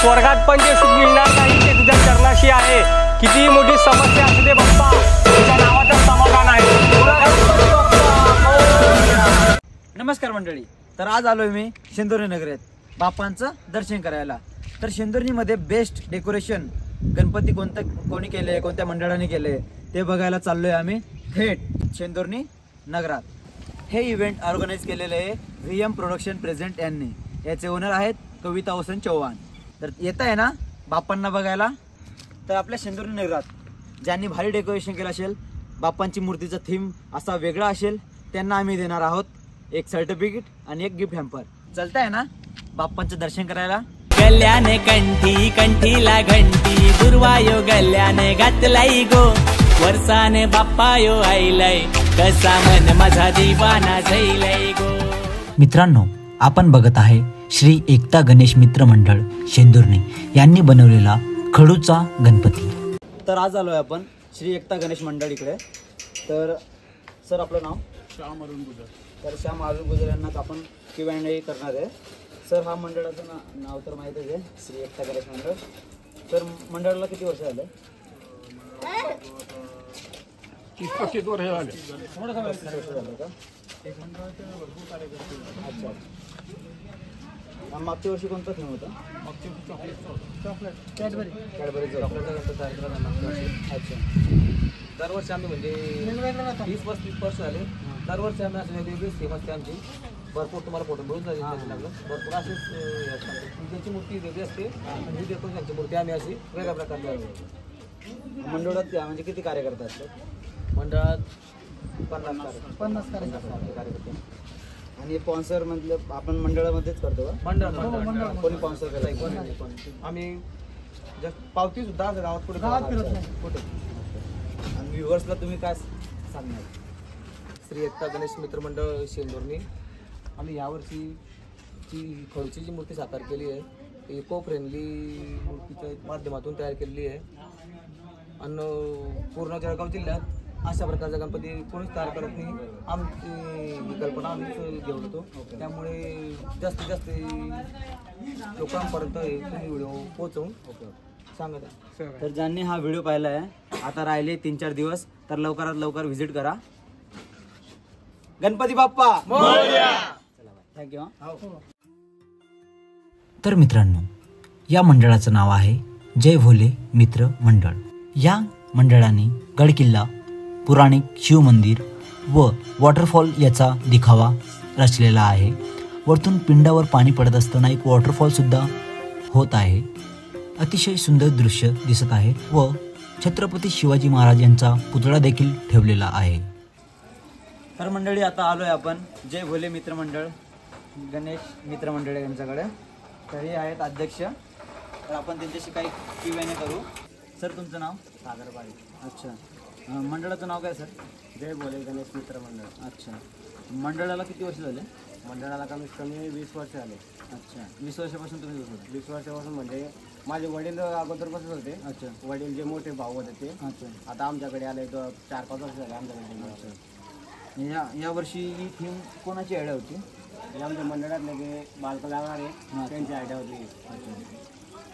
स्वर्गात पण जे सुख मिळणार नाही ते तुझ्या चरणाशी आहे. कितीही मोठी समस्या असू दे बाप्पा, तुझ्या नावाचं समाधान आहे. नमस्कार मंडळी. तर आज आलोय मी शेंदुर्णी नगरात बाप्पांचं दर्शन करायला. तर शेंदुर्णीमध्ये बेस्ट डेकोरेशन गणपती कोणी केले, कोणत्या मंडळाने केले ते बघायला चाललोय आम्ही थेट शेंदुर्णी नगरात. हे इव्हेंट ऑर्गनाइज केलेले आहे VM प्रोडक्शन प्रेझेंट यांनी. याचे ओनर आहेत कविता वसंत चव्हाण. तर येत आहे ना बाप्पांना बघायला. तर आपल्या शेंदुर्णी नगरात ज्यांनी भारी डेकोरेशन केलं असेल, बाप्पांची मूर्तीचा थीम असा वेगळा असेल, त्यांना आम्ही देणार आहोत एक सर्टिफिकेट आणि एक गिफ्ट हॅम्पर. चलताय ना बाप्पांचं दर्शन करायला. गल्याने कंठी कंठीला घंटी, दुर्वायो गल्याने घातलाई गो, वर्षाने बाप्पायो आईलय, कसा मन माझा दिवाना झाईलय गो. मित्रांनो, आपण बघत आहे श्री एकता गणेश मित्र मंडळ शेंदुर्णी यांनी बनवलेला खडूचा गणपती. तर आज आलोय आपण श्री एकता गणेश मंडळ इकडे. तर सर आपलं नाव? श्याम अरुण गुजर. तर श्याम अरुण गुजर यांनाच आपण Q&A करणार आहे. सर हा मंडळाचं नाव तर माहितीच आहे, श्री एकता गणेश मंडळ. तर मंडळाला किती वर्ष झाले? 30-35 वर्ष झाले. अच्छा. मागच्या वर्षी कोणता थीम होता? कॅडबरी चॉकलेटचा गणपती तयार केला मागच्या वर्षी. अच्छा. दरवर्षी आम्ही म्हणजे 20-35 वर्ष झाले. दरवर्षी आम्ही असे वेगवेगळी थीम असते आमची. भरपूर तुम्हाला फोटो मिळून जाईल लागलं. भरपूर अशीच पूजेची मूर्ती वेगळी असते आणि ही देखील त्यांची मूर्ती आम्ही अशी वेगळ्या प्रकारे. मंडळात म्हणजे किती कार्यकर्ते असतात? मंडळात 50 कार्यकर्ते. आणि स्पॉन्सर मतलब आपण मंडळामध्येच करतो का? मंडळ कोणी स्पॉन्सर केलं? आम्ही जस्ट पावती सुद्धा गावात कुठे कुठे. आणि व्ह्युअर्सला तुम्ही काय सांगणार? श्री एकता गणेश मित्र मंडळ शेंदुर्णी आम्ही यावर्षी जी खडूची जी मूर्ती साकार केली आहे, इको फ्रेंडली मूर्तीच्या माध्यमातून तयार केलेली आहे. आणि पूर्ण जळगाव जिल्ह्यात अशा प्रकारचा गणपती कोणीच तयार करत नाही. आमची ही कल्पना आम्हीच घेऊन येतो. त्यामुळे जास्तीत जास्त लोकांपर्यंत हे व्हिडिओ पोहोचवून सांगत आहे. तर ज्यांनी हा व्हिडिओ पाहिला आहे, आता राहिले 3-4 दिवस, तर लवकरात लवकर व्हिजिट करा. गणपती बाप्पा मोरया. थँक्यू. तर मित्रांनो, या मंडळाचं नाव आहे जय भोले मित्र मंडळ. या मंडळाने गडकिल्ला, पुराणिक शिव मंदिर व वॉटरफॉल याचा दिखावा रचलेला आहे. वरतून पिंडावर पाणी पडत असताना एक वॉटरफॉल सुद्धा होत आहे. अतिशय सुंदर दृश्य दिसत आहे व छत्रपती शिवाजी महाराज यांचा पुतळा देखील ठेवलेला आहे. तर मंडळी, आता आलोय आपण जय भोले मित्र मंडळ गणेश मित्र मंडळ यांच्याकडे. तर हे आहेत अध्यक्ष. तर आपण त्यांच्याशी काही Q&A करू. सर तुमचं नाव? सागर पाळी. अच्छा. मंडळाचं नाव काय सर? जय भोले गणेश मित्र मंडळ. अच्छा. मंडळाला किती वर्ष झाले? मंडळाला कमीत कमी 20 वर्ष झाले. अच्छा. 20 वर्षापासून तुम्ही होते? 20 वर्षापासून म्हणजे माझे वडील अगोदरपासून होते. अच्छा. वडील जे मोठे भाऊ होते ते. अच्छा. आता आमच्याकडे आले 4-5 वर्ष झाले आमच्याकडे. अच्छा. या वर्षी ही थीम कोणाची आयडिया होती? हे आमच्या मंडळातले जे बालकं लागणार आहे त्यांची आयडिया होती. अच्छा.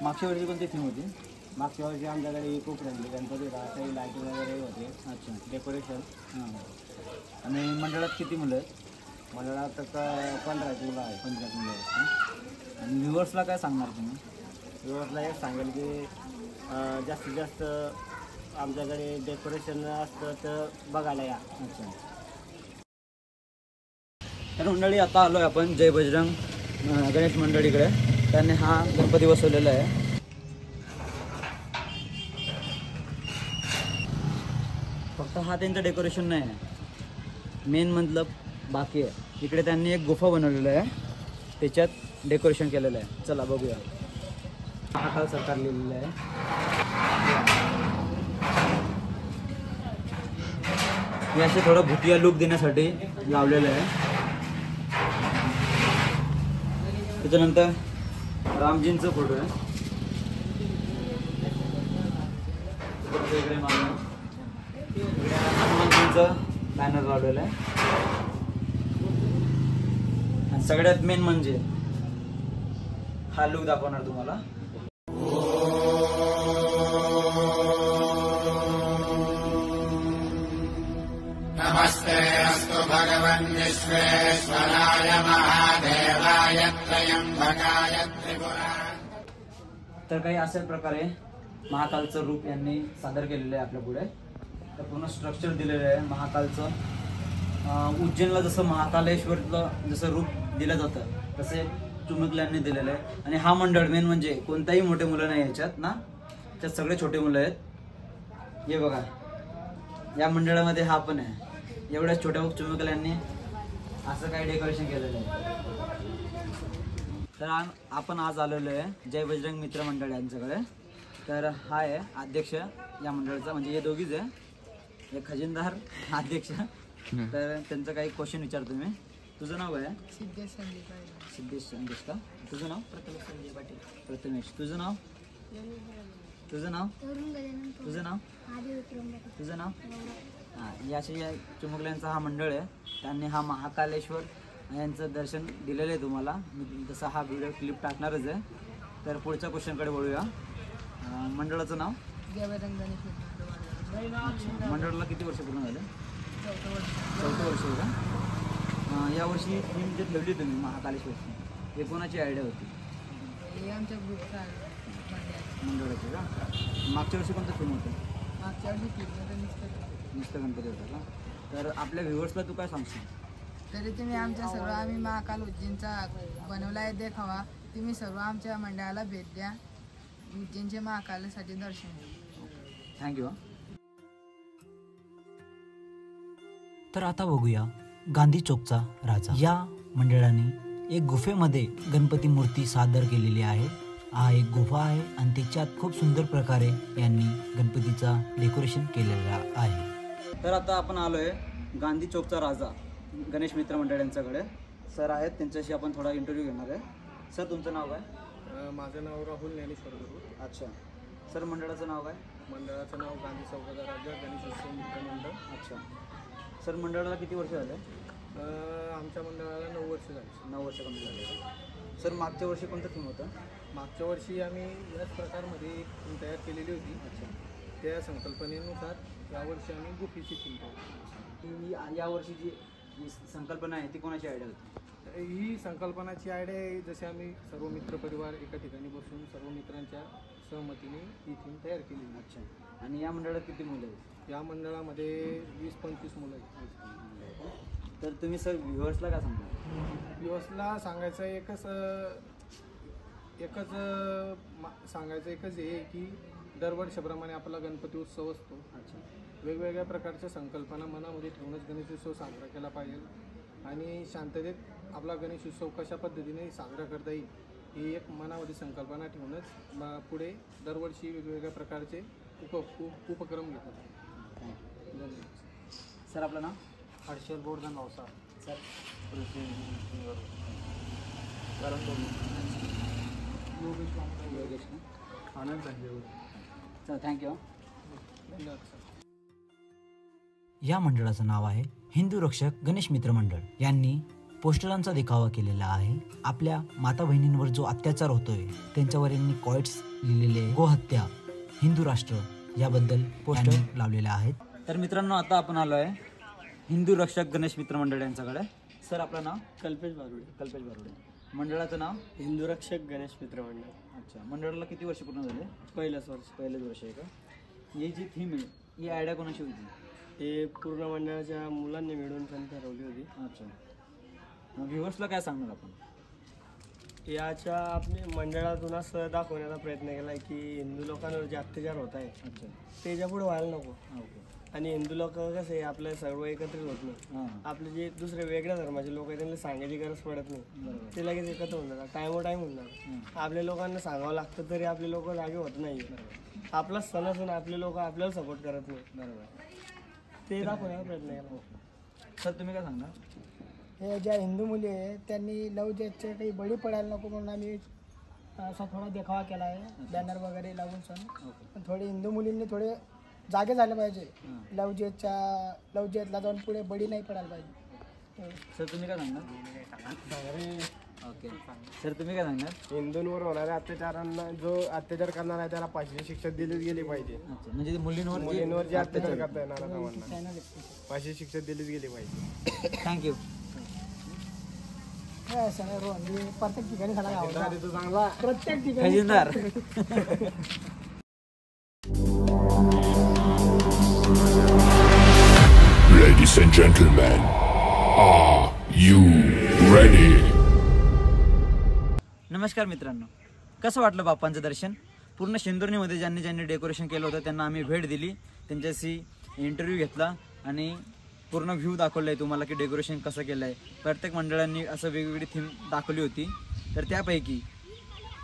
मागच्या वर्षी कोणती थीम होती? मागच्या वर्षी आमच्याकडे इको फ्रेंडली गणपती होता. काही लाईटिंग वगैरे होते. अच्छा. डेकोरेशन. हां. आणि मंडळात किती मुलं आहेत? मंडळात 15 मुलं आहेत. 15 मुलं आहेत. आणि व्ह्युअर्सला काय सांगणार तुम्ही? व्ह्युअर्सला एक सांगेल की जास्तीत जास्त आमच्याकडे डेकोरेशन असतं तर बघायला या. अच्छा. तर मंडळी, आता आलोय आपण जय बजरंग गणेश मंडळीकडे. त्यांनी हा गणपती बसवलेला आहे. फक्त हा त्यांचं डेकोरेशन नाही आहे, मेन मतलब बाकी आहे. इकडे त्यांनी एक गुफा बनवलेलं आहे, त्याच्यात डेकोरेशन केलेलं आहे. चला बघूया. हा सरकार लिहिलेलं आहे. हे असे थोडं भुतिया लुक देण्यासाठी लावलेलं आहे. त्याच्यानंतर रामजींचा फोटो आहे. इकडे हनुमानजींचं बॅनर लावलेलं आहे. आणि सगळ्यात मेन म्हणजे हा लुक दाखवणार तुम्हाला. तर काही अशाच प्रकारे महाकालचं रूप यांनी सादर केलेलं आहे आपल्या पुढे. तर पूर्ण स्ट्रक्चर दिलेलं आहे महाकालचं. उज्जैनला जसं महाकालेश्वरचं जसं रूप दिलं जातं तसे चिमुकल्यांनी दिलेलं आहे. आणि हा मंडळ मेन म्हणजे कोणताही मोठे मुलं नाही याच्यात ना, त्यात सगळे छोटे मुलं आहेत. हे बघा, या मंडळामध्ये हा पण आहे. एवढ्या छोट्या चिमुकल्यांनी असं काही डेकोरेशन केलेलं आहे. तर आपण आज आलेलो आहे जय बजरंग मित्र मंडळ यांच्याकडे. तर हा आहे अध्यक्ष या मंडळाचा, म्हणजे हे दोघीच आहे, हे खजिनदार अध्यक्ष. तर त्यांचं काही क्वेश्चन विचारतो मी. तुझं नाव आहे? सिद्धेश संदेश का? तुझं नाव? प्रथमेश संजय पाटील. प्रथमेश. तुझं नाव? तुझं नाव? तुझं नाव? तुझं नाव? हां, याशी या चिमुकल्यांचा हा मंडळ आहे. त्यांनी हा महाकालेश्वर यांचं दर्शन दिलेलं आहे तुम्हाला. मी तसा हा व्हिडिओ क्लिप टाकणारच आहे. तर पुढच्या क्वेश्चनकडे वळूया. मंडळाचं नाव? मंडळाला किती वर्ष पूर्ण झाले? 4 वर्ष आहे का? यावर्षी थीम जे ठेवली तुम्ही महाकालेश्वरची, हे कोणाची आयडिया होती? मंडळाची का? मागच्या वर्षी कोणतं थीम होतं? नुसतं गणपती होता का? तर आपल्या व्ह्युअर्सला तू काय सांगशील? तरी तुम्ही आमच्या सर्व, आम्ही महाकाल उज्जैनचा बनवला आहे देखावा, तुम्ही सर्व आमच्या मंडळाला भेट द्या. उज्जैनचे महाकालासाठी दर्शन घ्या. थँक्यू. तर आता बघूया गांधी चौकचा राजा. या मंडळाने एक गुफेमध्ये गणपती मूर्ती सादर केलेली आहे. हा एक गुफा आहे आणि त्याच्यात खूप सुंदर प्रकारे यांनी गणपतीचा डेकोरेशन केलेला आहे. तर आता आपण आलोय गांधी चौकचा राजा गणेश मित्र मंडळ यांच्याकडे. सर आहेत, त्यांच्याशी आपण थोडा इंटरव्ह्यू घेणार आहे. सर, तुमचं नाव काय? माझं नाव राहुल ज्ञानेश्वर गुरु. अच्छा. सर, मंडळाचं नाव काय? मंडळाचं नाव गांधी चौकाचा राजा गणेश उत्सव मित्र मंडळ. अच्छा. सर, मंडळाला किती वर्ष झाले? आमच्या मंडळाला 9 वर्ष झाली. 9 वर्ष कमी झाले. सर, मागच्या वर्षी कोणतं थीम होतं? मागच्या वर्षी आम्ही याच प्रकारमध्ये एक थीम तयार केलेली होती. अच्छा. त्या संकल्पनेनुसार यावर्षी आम्ही गुफीची थीम तयार. ही यावर्षी जी संकल्पना आहे ती कोणाची आयडिया होती? ही संकल्पनाची आयडिया आहे, जसे आम्ही सर्व मित्रपरिवार एका ठिकाणी बसून सर्व मित्रांच्या सहमतीने ही थीम तयार केली. अच्छा. आणि या मंडळात किती मुलं आहेत? या मंडळामध्ये 20-25 मुलं आहेत. तर तुम्ही सर व्ह्युअर्सला काय सांगता? व्ह्युअर्सला सांगायचं एकच हे की दरवर्षीप्रमाणे आपला गणपती उत्सव असतो. अच्छा. वेगवेगळ्या प्रकारच्या संकल्पना मनामध्ये ठेवूनच गणेश उत्सव साजरा केला पाहिजे आणि शांततेत आपला गणेश उत्सव कशा पद्धतीने साजरा करता येईल ही एक मनामध्ये संकल्पना ठेवूनच पुढे दरवर्षी वेगवेगळ्या प्रकारचे उपक्रम घेतात. धन्यवाद. सर, आपलं नाव? हर्षल बोरधन भावसार. सर, योगेश ना? आनंद झाले. Sir, thank you. धन्यवाद सर. या मंडळाचं नाव आहे हिंदू रक्षक गणेश मित्र मंडळ. यांनी पोस्टरांचा देखावा केलेला आहे. आपल्या माता बहिणींवर जो अत्याचार होतोय त्यांच्यावर यांनी कॉइट्स लिहिलेले, गोहत्या, हिंदू राष्ट्र याबद्दल पोस्टर लावलेले आहेत. तर मित्रांनो, आता आपण आलो आहे हिंदू रक्षक गणेश मित्र मंडळ यांच्याकडे. सर, आपलं नाव? कल्पेश बारुडे. कल्पेश बारुडे. मंडळाचं नाव? हिंदू रक्षक गणेश मित्र मंडळ. अच्छा. मंडळाला किती वर्ष पूर्ण झाले? पहिलंच वर्ष. पहिलेच वर्ष आहे का? ही जी थीम आहे ही आयडिया कोणाची होती? हे पूर्ण मंडळाच्या मुलांनी मिळून पण ठरवली होती. अच्छा. व्ह्युअर्सला काय सांगणार आपण? याच्या आपल्या मंडळातून असं दाखवण्याचा प्रयत्न केला आहे की हिंदू लोकांवर जे अत्याचार होत आहे अच्छा. त्याच्या पुढे व्हायला नको. ओके. आणि हिंदू लोक कसं आहे आपल्या सर्व एकत्रित होत नाही. हां. आपले जे दुसरे वेगळ्या धर्माचे लोक आहेत त्यांना सांगायची गरज पडत नाही. बरोबर. ते लगेच एकत्र होऊन जातात. टाईम होऊन जातात. आपल्या लोकांना सांगावं लागतं तरी आपले लोक जागे होत नाही. आपला सण असून आपले लोक आपल्याला सपोर्ट करत नाही. बरोबर. ते दाखवण्याचा प्रयत्न केला. सर, तुम्ही काय सांगणार? हे ज्या हिंदू मुली आहे त्यांनी लव जिहादचे काही बळी पडायला नको म्हणून आम्ही असा थोडा देखावा केला आहे, बॅनर वगैरे लावून सण. पण थोडे हिंदू मुलींनी थोडे जागे झाले पाहिजे. लव जिहादला जाऊन पुढे बळी नाही पडायला पाहिजे. सर तुम्ही काय सांगणार? ओके सर तुम्ही काय सांगणार? हिंदूंवर होणाऱ्या अत्याचारांना जो अत्याचार करणार आहे त्याला फाशीची शिक्षा दिलीच गेली पाहिजे. अच्छा म्हणजे मुलींवर जे अत्याचार करता येणार आता फाशीची शिक्षा दिलीच गेली पाहिजे. थँक्यू. प्रत्येक ठिकाणी झाला चांगला प्रत्येक ठिकाणी खजिनदार. Ladies and gentlemen, are you ready? नमस्कार मित्रांनो, कसं वाटलं बाप्पांचं दर्शन? पूर्ण शेंदुर्णीमध्ये ज्यांनी डेकोरेशन केलं होतं त्यांना आम्ही भेट दिली, त्यांच्याशी इंटरव्ह्यू घेतला आणि पूर्ण व्ह्यू दाखवलं आहे तुम्हाला की डेकोरेशन कसं केलं आहे. प्रत्येक मंडळांनी असं वेगवेगळी थीम दाखवली होती. तर त्यापैकी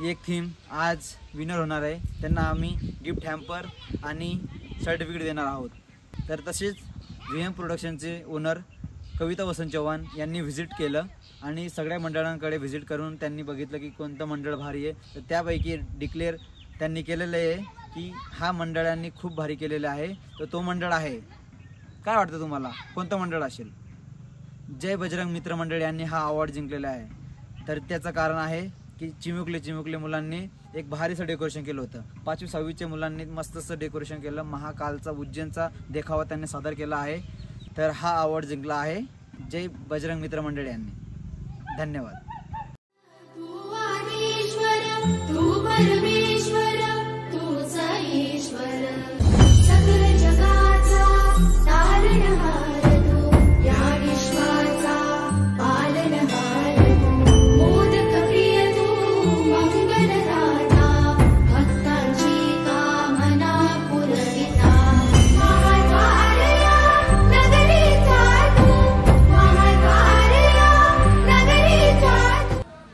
एक थीम आज विनर होणार आहे. त्यांना आम्ही गिफ्ट हॅम्पर आणि सर्टिफिकेट देणार आहोत. तर तसेच VM प्रोडक्शनचे ओनर कविता वसंत चव्हाण यांनी व्हिजिट केलं आणि सगळ्या मंडळांकडे व्हिजिट करून त्यांनी बघितलं की कोणतं मंडळ भारी आहे. तर त्यापैकी डिक्लेअर त्यांनी केलेलं आहे की हा मंडळांनी खूप भारी केलेलं आहे. तर तो मंडळ आहे, काय वाटतं तुम्हाला कोणतं मंडळ असेल? जय बजरंग मित्र मंडळ यांनी हा अवॉर्ड जिंकलेला आहे. तर त्याचं कारण आहे की चिमुकले मुलांनी एक भारीचं डेकोरेशन केलं होतं. 5वी 6वीच्या मुलांनी मस्तचं डेकोरेशन केलं. महाकालचा उज्जैनचा देखावा त्यांनी सादर केला आहे. तर हा अवॉर्ड जिंकला आहे जय बजरंग मित्र मंडळ यांनी. धन्यवाद.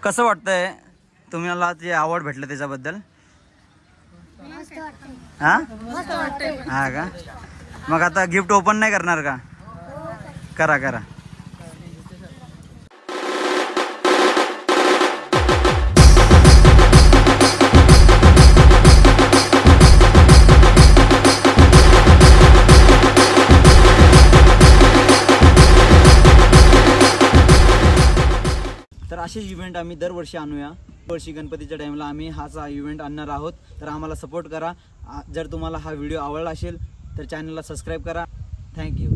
कसं वाटतंय तुम्हाला जे अवॉर्ड भेटलं त्याच्याबद्दल? हा हा का? मग आता गिफ्ट ओपन नाही करणार का? करा. तर असे इव्हेंट आम्ही दरवर्षी आणूया. वर्षी गणपतीच्या टाइमला आम्ही हाच इव्हेंट आणणार आहोत. तर आम्हाला सपोर्ट करा. जर तुम्हाला हा व्हिडिओ आवडला असेल तर चॅनलला सबस्क्राईब करा. थँक्यू.